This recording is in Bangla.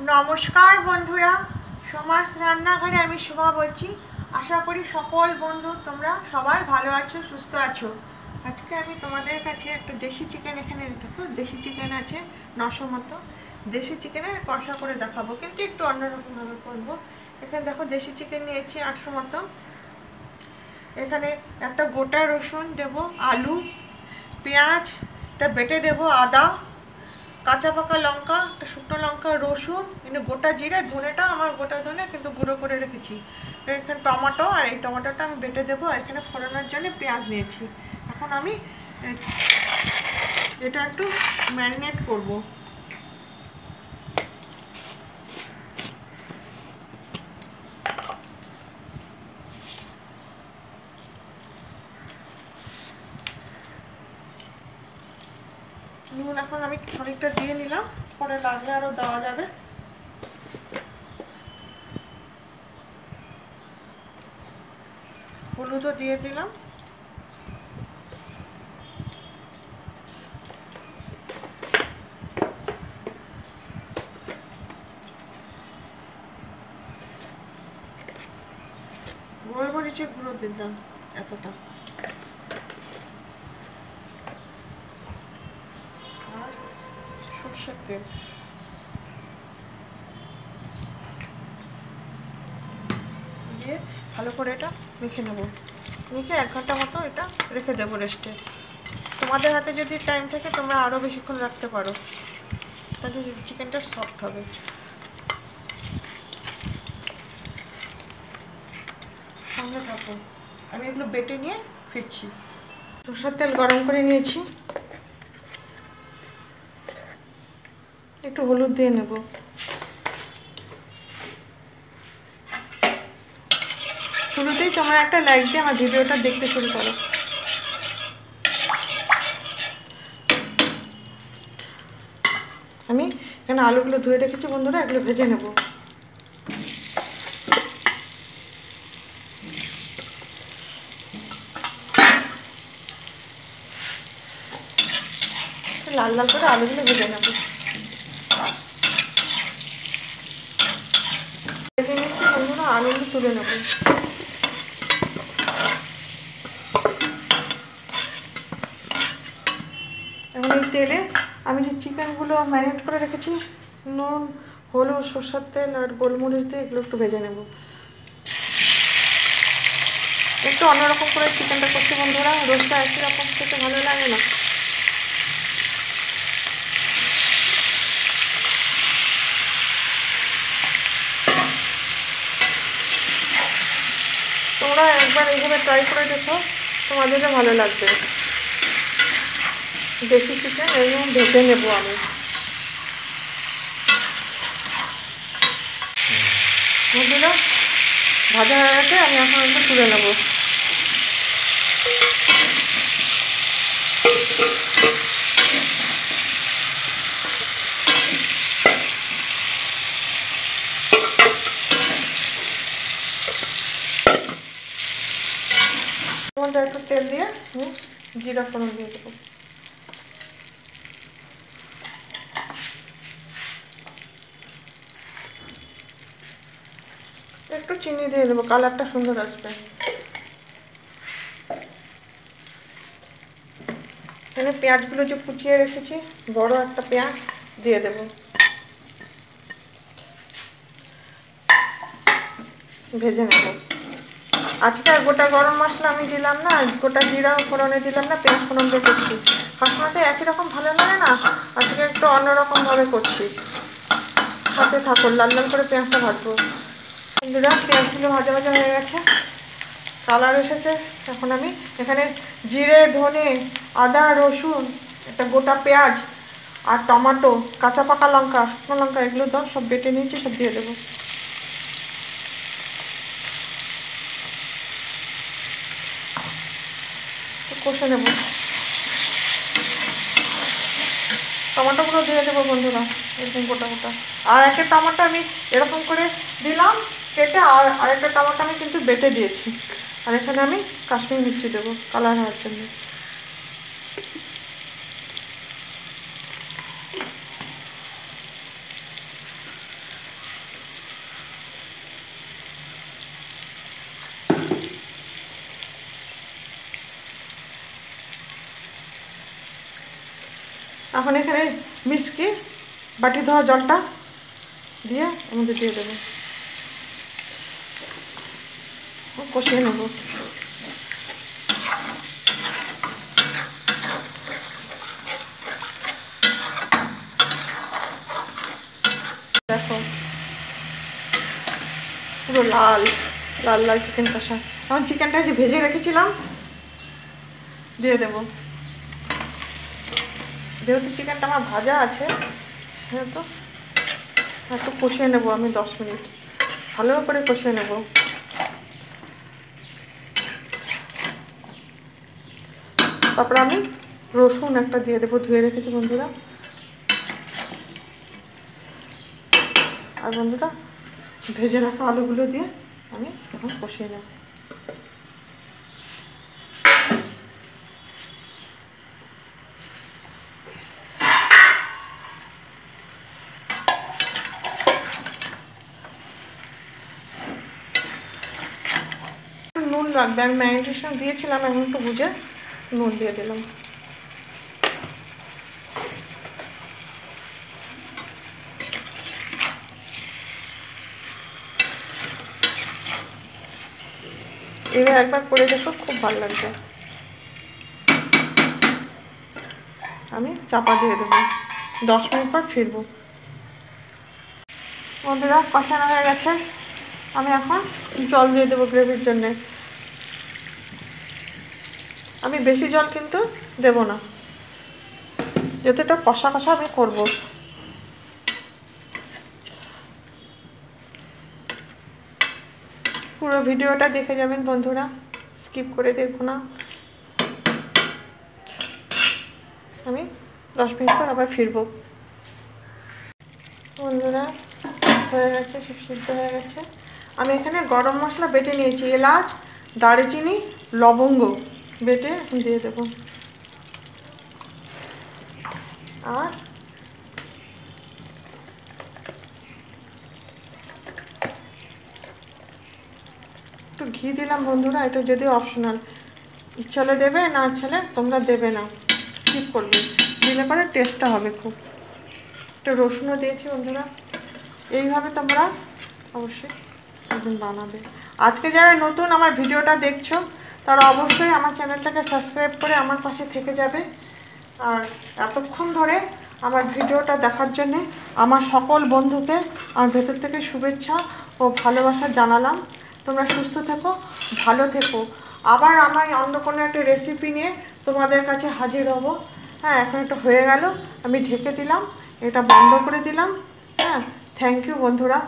নমস্কার বন্ধুরা, সমাজ রান্নাঘরে আমি শোভা বলছি। আশা করি সকল বন্ধু তোমরা সবাই ভালো আছো, সুস্থ আছো। আজকে আমি তোমাদের কাছে একটা দেশি চিকেন, এখানে দেখো দেশি চিকেন আছে 900 মতো। দেশি চিকেনের কষা করে দেখাবো, কিন্তু একটু অন্যরকমভাবে করবো। এখানে দেখো দেশি চিকেন নিয়েছি 800 মতো। এখানে একটা গোটা রসুন দেবো, আলু, পেঁয়াজ, এটা বেটে দেবো, আদা, কাঁচা পাকা লঙ্কা, একটা শুকনো লঙ্কা, রসুন, কিন্তু গোটা জিরে, ধনেটা আমার গোটা ধনে কিন্তু গুঁড়ো করে রেখেছি। এখানে টমেটো, আর এই টমেটোটা আমি বেটে দেবো। আর এখানে ফোড়ানোর জন্য পেঁয়াজ নিয়েছি। এখন আমি এটা একটু ম্যারিনেট করবো। নুন এখন আমি খানিকটা দিয়ে নিলাম, পরে লাগলে আরও দেওয়া যাবে। হলুদও দিয়ে দিলাম। গোলমরিচের গুঁড়ো দিলাম এতটা। আর সরষের তেল দিয়ে ভালো করে এটা মেখে নেবো। মেখে 1 ঘন্টা মতো এটা রেখে দেবো রেস্টে। তোমাদের হাতে যদি টাইম থাকে তোমরা আরও বেশিক্ষণ রাখতে পারো, তাহলে চিকেনটা সফট হবে। সঙ্গে থাকো, আমি এগুলো বেটে নিয়ে ফিরছি। সরষের তেল গরম করে নিয়েছি, একটু হলুদ দিয়ে নেব। শুরুতেই তোমরা একটা লাইক দিয়ে আমার ভিডিওটা দেখতে শুরু করো। আমি এখানে আলুগুলো ধুয়ে রেখেছি বন্ধুরা, এগুলো ভেজে নেব। লাল লাল করে আলুগুলো ভেজে নেব। ভেজে নিচ্ছি বন্ধুরা, আলুগুলো তুলে নেব। এখন এই তেলে আমি যে চিকেনগুলো ম্যারিনেট করে রেখেছি, নুন, হলুদ, সরষের তেল আর গোলমরিচ দিয়ে এগুলো একটু ভেজে নেব। একটু অন্যরকম করে চিকেনটা করছি বন্ধুরা, রোজটা একই রকম খেতে ভালো লাগে না। তোমরা একবার এইভাবে ট্রাই করে দেখো, তোমাদেরও ভালো লাগবে। দেশি চিকেন এইরকম ভেজে নেব আমি। বন্ধুরা ভাজা হয়ে গেছে, আমি এখন একটু তুলে নেব। একটু তেল দিয়ে জিরা ফোড়ন দিয়ে দেবো। একটু চিনি দিয়ে দেবো, কালারটা সুন্দর আসবে। এখানে পেঁয়াজগুলো যে কুচিয়ে রেখেছি, বড় একটা পেঁয়াজ দিয়ে দেবো, ভেজে নেব। আজকে আর গোটা গরম মশলা আমি দিলাম না, গোটা জিরা ফোড়নে দিলাম না, পেঁয়াজ ফোড়ন দিয়ে করছি। সবসময় তো একই রকম ভালো লাগে না, আজকে একটু অন্যরকমভাবে করছি। সাথে থাকুন, লাল লাল করে পেঁয়াজটা ভাজবো। বন্ধুরা পেঁয়াজগুলো ভাজা ভাজা হয়ে গেছে, কালার এসেছে। এখন আমি এখানে জিরে, ধনে, আদা, রসুন, একটা গোটা পেঁয়াজ আর টমেটো, কাঁচা পাকা লঙ্কা, শুকনো লঙ্কা, এগুলো দাও সব বেটে নিয়েছি, সব দিয়ে দেবো। কষে নেব। টমেটোগুলো দিয়ে দেবো বন্ধুরা, এরকম গোটা গোটা। আর একটা টমেটো আমি এরকম করে দিলাম কেটে, আর আরেকটা টমেটো আমি কিন্তু বেটে দিয়েছি। আর এখানে আমি কাশ্মীরি মির্চি দেবো কালার হওয়ার জন্য। এখন এখানে মিষ্টি বাটি ধোয়া জলটা দিয়ে আমাদের দিয়ে দেবো, কষিয়ে নেব। দেখো পুরো লাল লাল লাল চিকেন কষা। এখন চিকেনটা যে ভেজে রেখেছিলাম দিয়ে দেবো। যেহেতু চিকেনটা আমার ভাজা আছে সেহেতু একটু কষিয়ে নেবো আমি 10 মিনিট, ভালো করে কষিয়ে নেব। তারপরে আমি রসুন একটা দিয়ে দেবো, ধুয়ে রেখেছি বন্ধুরা। আর বন্ধুরা ভেজে রাখা আলুগুলো দিয়ে আমি এখন কষিয়ে নেব। নুন লাগবে, আমি ম্যারিনেশন দিয়েছিলাম, এখন একটু বুঝে নুন দিয়ে দিলাম। এবার একবার করে দেখো, খুব ভালো লাগবে। আমি চাপা দিয়ে দেবো, 10 মিনিট পর ফিরবো। বন্ধুরা কষানো হয়ে গেছে, আমি এখন জল দিয়ে দেবো গ্রেভির জন্যে। আমি বেশি জল কিন্তু দেব না, যতটা কষা কষা আমি করবো। পুরো ভিডিওটা দেখে যাবেন বন্ধুরা, স্কিপ করে দেখো না। আমি 10 মিনিট পর আবার ফিরবো। বন্ধুরা হয়ে গেছে, সব সিদ্ধ হয়ে গেছে। আমি এখানে গরম মশলা বেটে নিয়েছি, এলাচ, দারচিনি, লবঙ্গ বেটে দিয়ে দেবো। আর একটু ঘি দিলাম বন্ধুরা, এটা যদিও অপশনাল, ইচ্ছা হলে দেবে, না ইচ্ছা হলে তোমরা দেবে না, স্কিপ করবে, দিলে পরে টেস্টটা হবে খুব। একটু রসুনও দিয়েছি বন্ধুরা। এইভাবে তোমরা অবশ্যই একদিন বানাবে। আজকে যারা নতুন আমার ভিডিওটা দেখছো তারা অবশ্যই আমার চ্যানেলটাকে সাবস্ক্রাইব করে আমার পাশে থেকে যাবে। আর এতক্ষণ ধরে আমার ভিডিওটা দেখার জন্যে আমার সকল বন্ধুকে আমার ভেতর থেকে শুভেচ্ছা ও ভালোবাসা জানালাম। তোমরা সুস্থ থেকো, ভালো থেকো। আবার আমার অন্য কোনো একটা রেসিপি নিয়ে তোমাদের কাছে হাজির হব। হ্যাঁ, এখন একটু হয়ে গেল, আমি ঢেকে দিলাম, এটা বন্ধ করে দিলাম। হ্যাঁ, থ্যাংক ইউ বন্ধুরা।